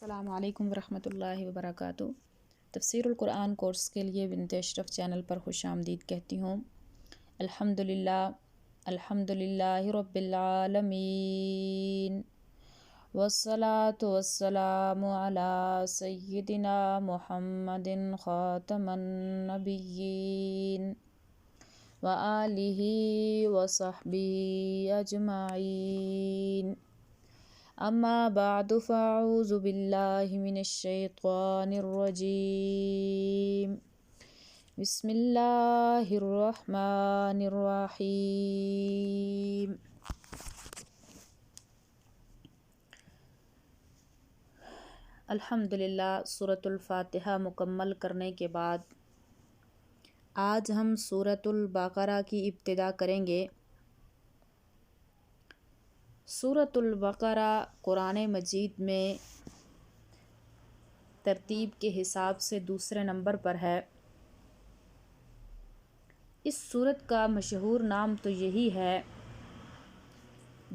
السلام علیکم ورحمۃ اللہ وبرکاتہ۔ تفسیر القرآن کورس کے لیے بنت اشرف چینل پر خوش آمدید کہتی ہوں۔ الحمد للہ رب العالمین، والصلاة والسلام علی سیدنا محمد خاتم النبیین وآلہ وصحبہ اجمعین۔ اما بعد فاعوذ باللہ من الشیطان الرجیم، بسم اللہ الرحمن الرحیم۔ الحمدللہ سورۃ الفاتحہ مکمل کرنے کے بعد آج ہم سورۃ البقرہ کی ابتدا کریں گے۔ سورۃ البقرہ قرآن مجید میں ترتیب کے حساب سے دوسرے نمبر پر ہے۔ اس سورت کا مشہور نام تو یہی ہے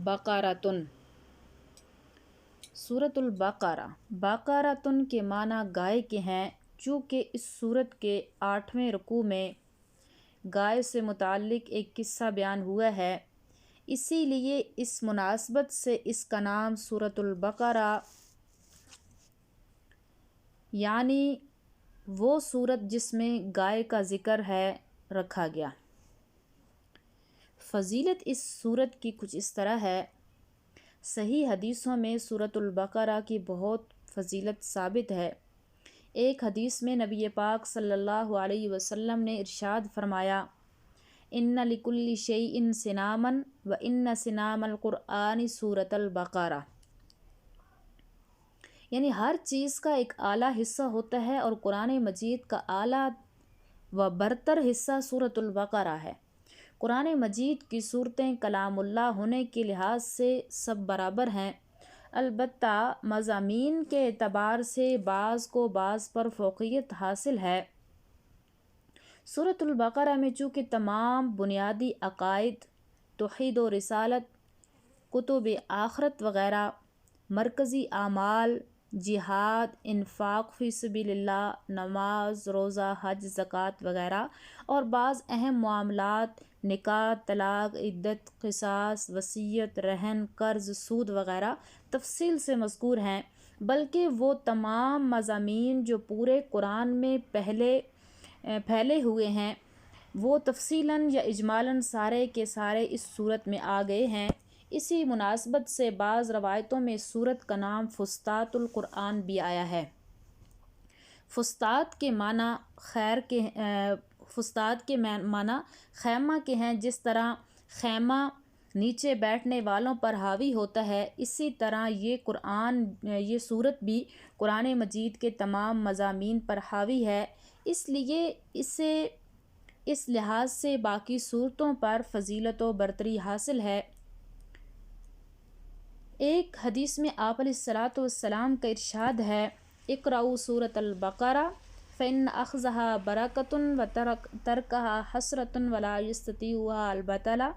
بقرۃ۔ سورۃ البقرہ بقرۃ کے معنی گائے کے ہیں۔ چونکہ اس سورت کے 8ویں رکوع میں گائے سے متعلق ایک قصہ بیان ہوا ہے، اسی لیے اس مناسبت سے اس کا نام سورۃ البقرہ یعنی وہ سورت جس میں گائے کا ذکر ہے رکھا گیا۔ فضیلت اس سورت کی کچھ اس طرح ہے۔ صحیح حدیثوں میں سورۃ البقرہ کی بہت فضیلت ثابت ہے۔ ایک حدیث میں نبی پاک صلی اللہ علیہ وسلم نے ارشاد فرمایا، ان لکل شیء صناما وان صنام القرآن سورۃ البقرہ، یعنی ہر چیز کا ایک اعلیٰ حصہ ہوتا ہے اور قرآن مجید کا اعلیٰ و برتر حصہ سورۃ البقرہ ہے۔ قرآن مجید کی صورتیں کلام اللہ ہونے کے لحاظ سے سب برابر ہیں، البتہ مضامین کے اعتبار سے بعض کو بعض پر فوقیت حاصل ہے۔ سورۃ البقرہ میں چونکہ تمام بنیادی عقائد، توحید و رسالت، کتب آخرت وغیرہ، مرکزی اعمال، جہاد، انفاق فی سبیل اللہ، نماز، روزہ، حج، زکوٰۃ وغیرہ اور بعض اہم معاملات، نکاح، طلاق، عدت، قصاص، وصیت، رہن، قرض، سود وغیرہ تفصیل سے مذکور ہیں، بلکہ وہ تمام مضامین جو پورے قرآن میں پھیلے ہوئے ہیں وہ تفصیلاً یا اجمالاً سارے کے سارے اس سورت میں آ گئے ہیں۔ اسی مناسبت سے بعض روایتوں میں اس سورت کا نام فسطاط القرآن بھی آیا ہے۔ فسطاط کے معنی خیمہ کے ہیں۔ جس طرح خیمہ نیچے بیٹھنے والوں پر حاوی ہوتا ہے، اسی طرح یہ سورت بھی قرآن مجید کے تمام مضامین پر حاوی ہے، اس لیے اسے اس لحاظ سے باقی سورتوں پر فضیلت و برتری حاصل ہے۔ ایک حدیث میں آپ علیہ الصلاۃ والسلام کا ارشاد ہے، اقرؤوا سورۃ البقرہ فإن أخذها برکۃ وترکها حسرۃ ولا یستطیعها البطلہ،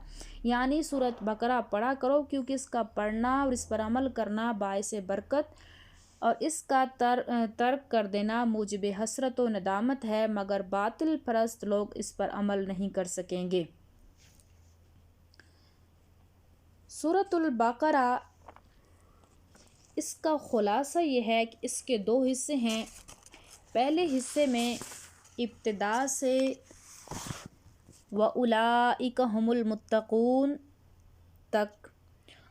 یعنی سورۃ بقرہ پڑھا کرو کیونکہ اس کا پڑھنا اور اس پر عمل کرنا باعث برکت اور اس کا ترک کر دینا موجب حسرت و ندامت ہے، مگر باطل پرست لوگ اس پر عمل نہیں کر سکیں گے۔ سورۃ البقرہ اس کا خلاصہ یہ ہے کہ اس کے 2 حصے ہیں۔ پہلے حصے میں ابتدا سے وَأُولَئِكَ هُمُ الْمُتَّقُونَ تک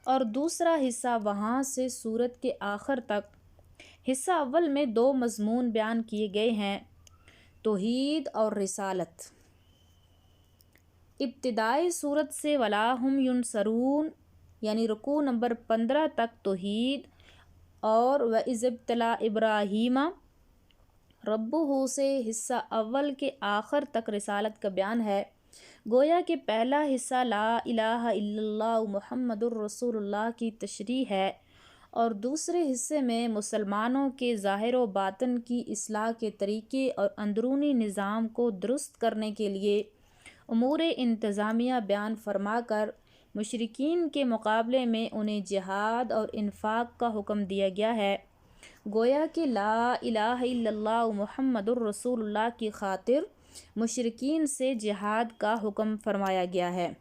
اور دوسرا حصہ وہاں سے سورت کے آخر تک۔ حصہ اول میں 2 مضمون بیان کیے گئے ہیں، توحید اور رسالت۔ ابتدائی سورت سے وَلَا هُمْ يُنصَرُونَ یعنی رکوع نمبر 15 تک توحید اور وَإِذِ ابْتَلَىٰ إِبْرَاهِيمَ رَبُّهُ سے حصہ اول کے آخر تک رسالت کا بیان ہے۔ گویا کہ پہلا حصہ لا الہ الا اللہ محمد الرسول اللہ کی تشریح ہے اور دوسرے حصے میں مسلمانوں کے ظاہر و باطن کی اصلاح کے طریقے اور اندرونی نظام کو درست کرنے کے لیے امور انتظامیہ بیان فرما کر مشرکین کے مقابلے میں انہیں جہاد اور انفاق کا حکم دیا گیا ہے۔ گویا کہ لا الہ الا اللہ محمد الرسول اللہ کی خاطر مشرکین سے جہاد کا حکم فرمایا گیا ہے۔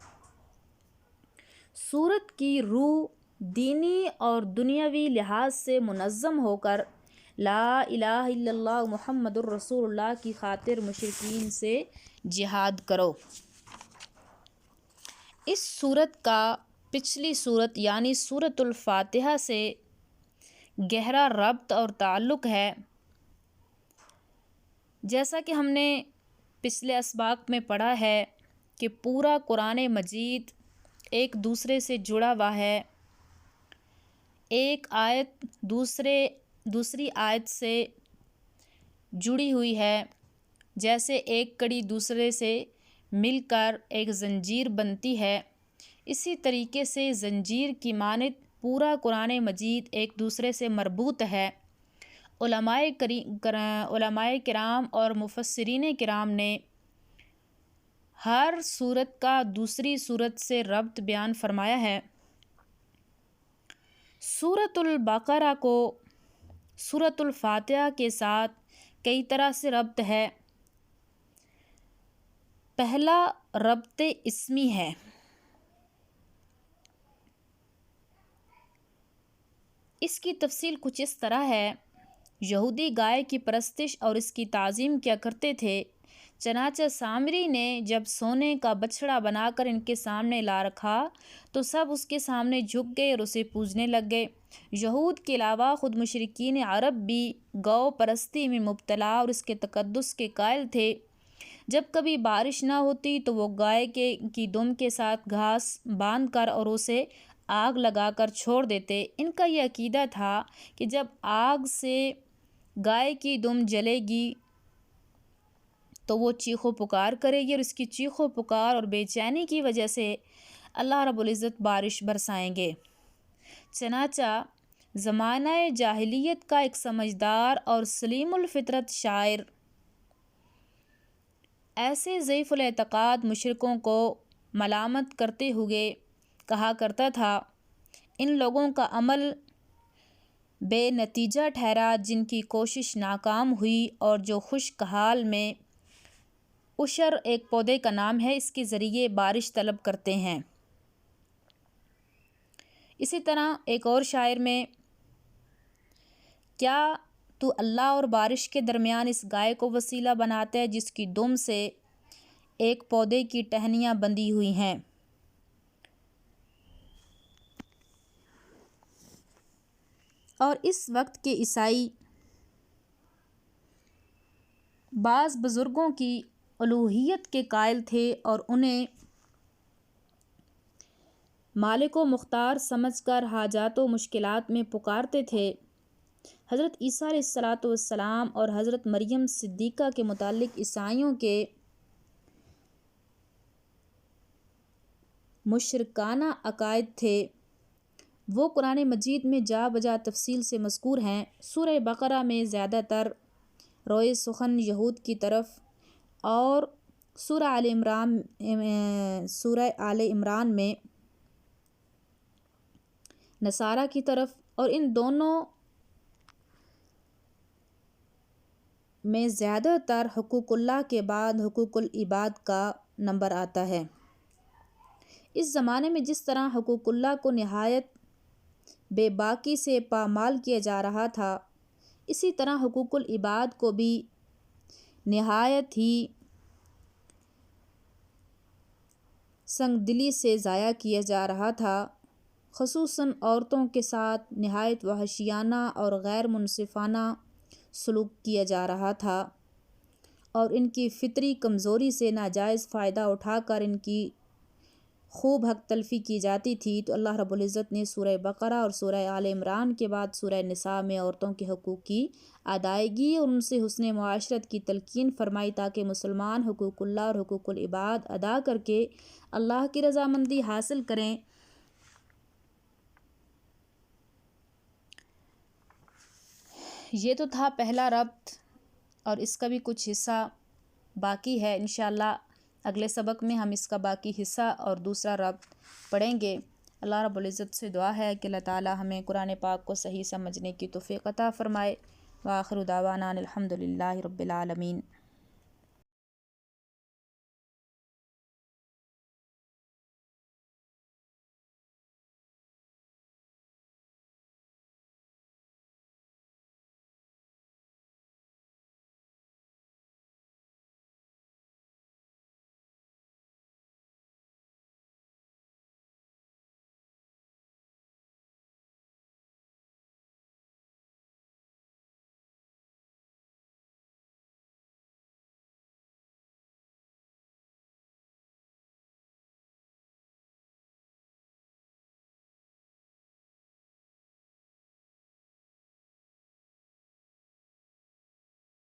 سورت کی روح دینی اور دنیاوی لحاظ سے منظم ہو کر لا الہ الا اللہ محمد الرسول اللہ کی خاطر مشرکین سے جہاد کرو۔ اس سورت کا پچھلی سورت یعنی سورۃ الفاتحہ سے گہرا ربط اور تعلق ہے۔ جیسا کہ ہم نے پچھلے اسباق میں پڑھا ہے کہ پورا قرآن مجید ایک دوسرے سے جڑا ہوا ہے، ایک آیت دوسری آیت سے جڑی ہوئی ہے، جیسے ایک کڑی دوسرے سے مل کر ایک زنجیر بنتی ہے، اسی طریقے سے زنجیر کی مانند پورا قرآن مجید ایک دوسرے سے مربوط ہے۔ علماء کرام اور مفسرین کرام نے ہر سورت کا دوسری سورت سے ربط بیان فرمایا ہے۔ سورۃ البقرہ کو سورۃ الفاتحہ کے ساتھ کئی طرح سے ربط ہے۔ پہلا ربط اسمی ہے۔ اس کی تفصیل کچھ اس طرح ہے۔ یہودی گائے کی پرستش اور اس کی تعظیم کیا کرتے تھے، چنانچہ سامری نے جب سونے کا بچھڑا بنا کر ان کے سامنے لا رکھا تو سب اس کے سامنے جھک گئے اور اسے پوجنے لگ گئے۔ یہود کے علاوہ خود مشرکین عرب بھی گو پرستی میں مبتلا اور اس کے تقدس کے قائل تھے۔ جب کبھی بارش نہ ہوتی تو وہ گائے کی دم کے ساتھ گھاس باندھ کر اور اسے آگ لگا کر چھوڑ دیتے۔ ان کا یہ عقیدہ تھا کہ جب آگ سے گائے کی دم جلے گی تو وہ چیخ و پکار کرے گی اور اس کی چیخ و پکار اور بے چینی کی وجہ سے اللہ رب العزت بارش برسائیں گے۔ چنانچہ زمانہ جاہلیت کا ایک سمجھدار اور سلیم الفطرت شاعر ایسے ضعیف الاعتقاد مشرکوں کو ملامت کرتے ہوئے کہا کرتا تھا، ان لوگوں کا عمل بے نتیجہ ٹھہرا جن کی کوشش ناکام ہوئی، اور جو خشک حال میں اشر ایک پودے کا نام ہے اس کے ذریعے بارش طلب کرتے ہیں۔ اسی طرح ایک اور شاعر میں، کیا تو اللہ اور بارش کے درمیان اس گائے کو وسیلہ بناتا ہے جس کی دم سے ایک پودے کی ٹہنیاں بندھی ہوئی ہیں۔ اور اس وقت کے عیسائی بعض بزرگوں کی الوہیت کے قائل تھے اور انہیں مالک و مختار سمجھ کر حاجات و مشکلات میں پکارتے تھے۔ حضرت عیسیٰ علیہ السلام اور حضرت مریم صدیقہ کے متعلق عیسائیوں کے مشرکانہ عقائد تھے، وہ قرآن مجید میں جا بجا تفصیل سے مذکور ہیں۔ سورہ بقرہ میں زیادہ تر روئے سخن یہود کی طرف اور سورہ آل عمران میں نصارہ کی طرف، اور ان دونوں میں زیادہ تر حقوق اللہ کے بعد حقوق العباد کا نمبر آتا ہے۔ اس زمانے میں جس طرح حقوق اللہ کو نہایت بے باکی سے پامال کیا جا رہا تھا، اسی طرح حقوق العباد کو بھی نہایت ہی سنگ دلی سے ضائع کیا جا رہا تھا، خصوصاً عورتوں کے ساتھ نہایت وحشیانہ اور غیر منصفانہ سلوک کیا جا رہا تھا، اور ان کی فطری کمزوری سے ناجائز فائدہ اٹھا کر ان کی خوب حق تلفی کی جاتی تھی۔ تو اللہ رب العزت نے سورہ بقرہ اور سورہ آل عمران کے بعد سورہ نساء میں عورتوں کے حقوق کی ادائیگی اور ان سے حسن معاشرت کی تلقین فرمائی تاکہ مسلمان حقوق اللہ اور حقوق العباد ادا کر کے اللہ کی رضامندی حاصل کریں۔ یہ تو تھا پہلا ربط، اور اس کا بھی کچھ حصہ باقی ہے۔ انشاءاللہ اگلے سبق میں ہم اس کا باقی حصہ اور دوسرا ربط پڑھیں گے۔ اللہ رب العزت سے دعا ہے کہ اللہ تعالی ہمیں قرآن پاک کو صحیح سمجھنے کی توفیق عطا فرمائے۔ وآخر دعوانا الحمد للہ رب العالمین۔